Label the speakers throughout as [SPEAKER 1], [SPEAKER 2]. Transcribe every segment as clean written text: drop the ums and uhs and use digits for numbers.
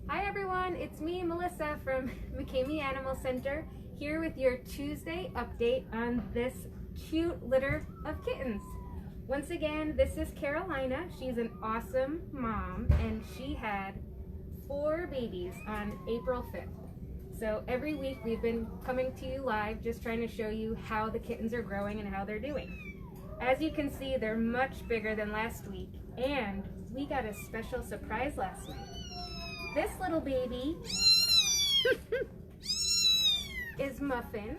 [SPEAKER 1] Hi everyone, it's me, Melissa from McCamey Animal Center, here with your Tuesday update on this cute litter of kittens. Once again, this is Carolina. She's an awesome mom, and she had 4 babies on April 5th. So every week we've been coming to you live, just trying to show you how the kittens are growing and how they're doing. As you can see, they're much bigger than last week, and we got a special surprise last night. This little baby is Muffin.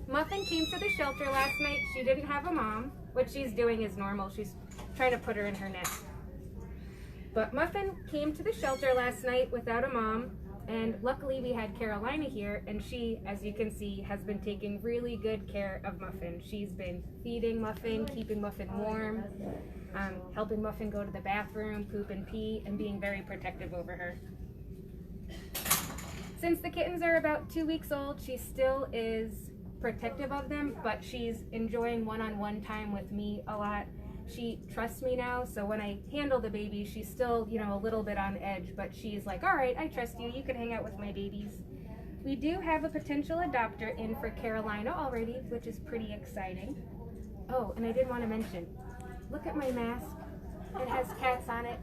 [SPEAKER 1] Muffin came to the shelter last night. She didn't have a mom. What she's doing is normal. She's trying to put her in her nest. But Muffin came to the shelter last night without a mom, and luckily we had Carolina here, and she, as you can see, has been taking really good care of Muffin. She's been feeding Muffin, keeping Muffin warm, helping Muffin go to the bathroom, poop and pee, and being very protective over her. Since the kittens are about 2 weeks old, she still is protective of them, but she's enjoying one-on-one time with me a lot. She trusts me now, so when I handle the baby, she's still, a little bit on edge, but she's like, all right, I trust you. You can hang out with my babies. We do have a potential adopter in for Carolina already, which is pretty exciting. Oh, and I did want to mention, look at my mask. It has cats on it.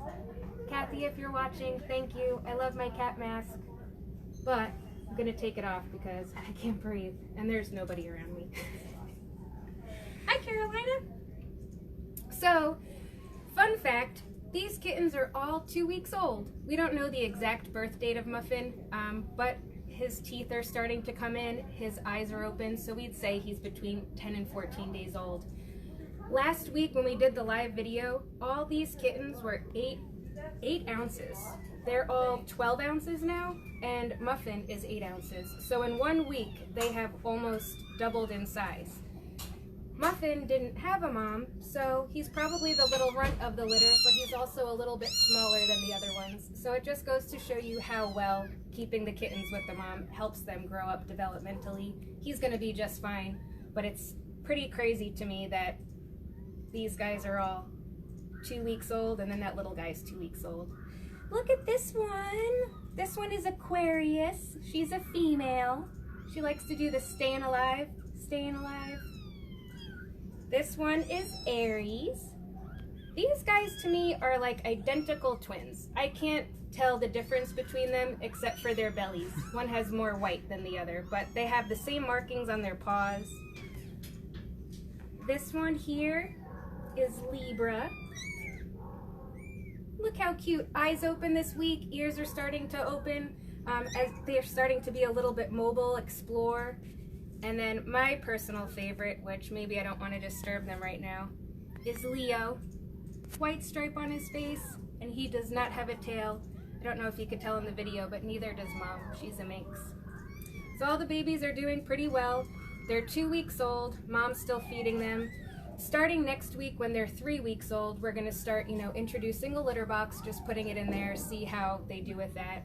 [SPEAKER 1] Kathy, if you're watching, thank you. I love my cat mask, but I'm going to take it off because I can't breathe, and there's nobody around me. Hi, Carolina. So, fun fact, these kittens are all 2 weeks old. We don't know the exact birth date of Muffin, but his teeth are starting to come in, his eyes are open, so we'd say he's between 10 and 14 days old. Last week when we did the live video, all these kittens were 8 ounces. They're all 12 ounces now, and Muffin is 8 ounces. So in 1 week, they have almost doubled in size. Muffin didn't have a mom, so he's probably the little runt of the litter, but he's also a little bit smaller than the other ones. So it just goes to show you how well keeping the kittens with the mom helps them grow up developmentally. He's gonna be just fine, but it's pretty crazy to me that these guys are all 2 weeks old, and then that little guy's 2 weeks old. Look at this one. This one is Aquarius. She's a female. She likes to do the staying alive, staying alive. This one is Aries. These guys to me are like identical twins. I can't tell the difference between them except for their bellies. One has more white than the other, but they have the same markings on their paws. This one here is Libra. Look how cute. Eyes open this week, ears are starting to open as they're starting to be a little bit mobile, explore. And then my personal favorite, which maybe I don't want to disturb them right now, is Leo. White stripe on his face, and he does not have a tail. I don't know if you could tell in the video, but neither does Mom. She's a minx. So all the babies are doing pretty well. They're 2 weeks old. Mom's still feeding them. Starting next week when they're 3 weeks old, we're going to start, introducing a litter box, just putting it in there, see how they do with that.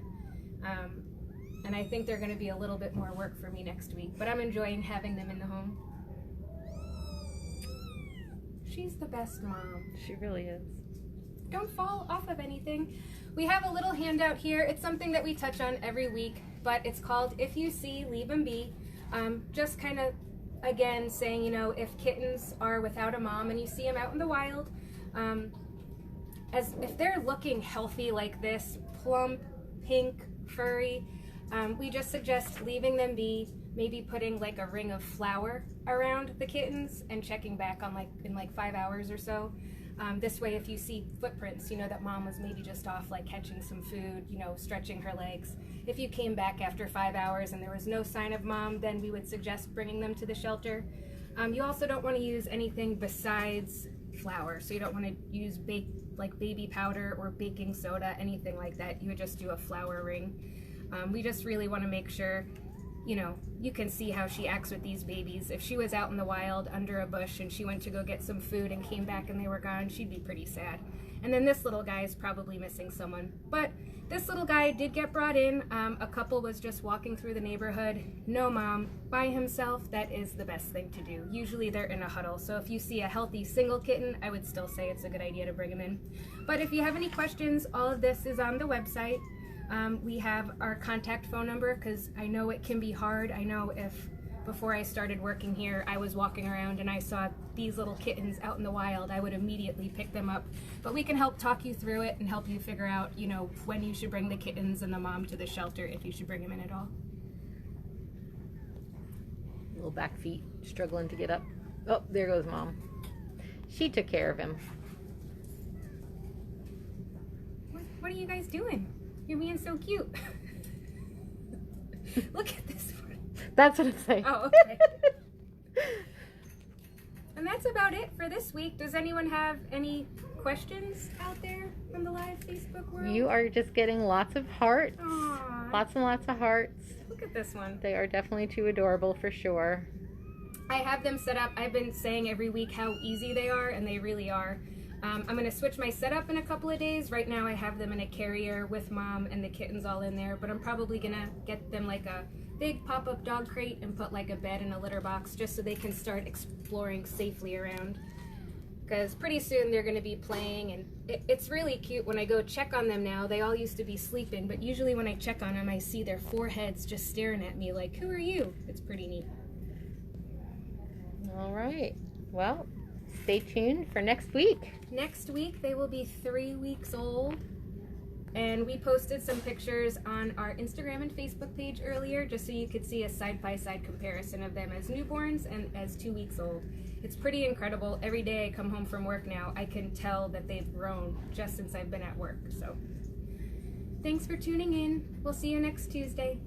[SPEAKER 1] And I think they're going to be a little bit more work for me next week, but I'm enjoying having them in the home. She's the best mom.
[SPEAKER 2] She really is.
[SPEAKER 1] Don't fall off of anything. We have a little handout here. It's something that we touch on every week, but it's called If You See, Leave Them Be. Just kind of, again, saying, if kittens are without a mom and you see them out in the wild, as if they're looking healthy like this, plump, pink, furry, we just suggest leaving them be, maybe putting like a ring of flour around the kittens and checking back on in 5 hours or so. This way, if you see footprints, that mom was maybe just off catching some food, stretching her legs. If you came back after 5 hours and there was no sign of mom, then we would suggest bringing them to the shelter. You also don't want to use anything besides flour, so you don't want to use baby powder or baking soda, anything like that. You would just do a flour ring. We just really want to make sure, you know, you can see how she acts with these babies. If she was out in the wild under a bush and she went to go get some food and came back and they were gone, she'd be pretty sad. And then this little guy is probably missing someone. But this little guy did get brought in. A couple was just walking through the neighborhood. No mom, by himself. That is the best thing to do. Usually they're in a huddle. So if you see a healthy single kitten, I would still say it's a good idea to bring him in. But if you have any questions, all of this is on the website. We have our contact phone number because I know it can be hard. I know if before I started working here, I was walking around and I saw these little kittens out in the wild, I would immediately pick them up. But we can help talk you through it and help you figure out, you know, when you should bring the kittens and the mom to the shelter, if you should bring them in at all.
[SPEAKER 2] Little back feet struggling to get up. Oh, there goes mom. She took care of him.
[SPEAKER 1] What are you guys doing? You're being so cute. Look at this one.
[SPEAKER 2] That's what I'm saying.
[SPEAKER 1] Oh, okay. And that's about it for this week. Does anyone have any questions out there from the live Facebook world?
[SPEAKER 2] You are just getting lots of hearts.
[SPEAKER 1] Aww.
[SPEAKER 2] Lots and lots of hearts.
[SPEAKER 1] Look at this one.
[SPEAKER 2] They are definitely too adorable for sure.
[SPEAKER 1] I have them set up. I've been saying every week how easy they are, and they really are. I'm going to switch my setup in a couple of days. Right now I have them in a carrier with mom and the kittens all in there, but I'm probably going to get them like a big pop-up dog crate and put like a bed and a litter box just so they can start exploring safely around. Because pretty soon they're going to be playing, and it's really cute when I go check on them now. They all used to be sleeping, but usually when I check on them I see their foreheads just staring at me like, who are you? It's pretty neat.
[SPEAKER 2] All right. Well, stay tuned for next week.
[SPEAKER 1] Next week they will be 3 weeks old, and we posted some pictures on our Instagram and Facebook page earlier just so you could see a side-by-side comparison of them as newborns and as 2 weeks old. It's pretty incredible. Every day I come home from work now, I can tell that they've grown just since I've been at work. So thanks for tuning in. We'll see you next Tuesday.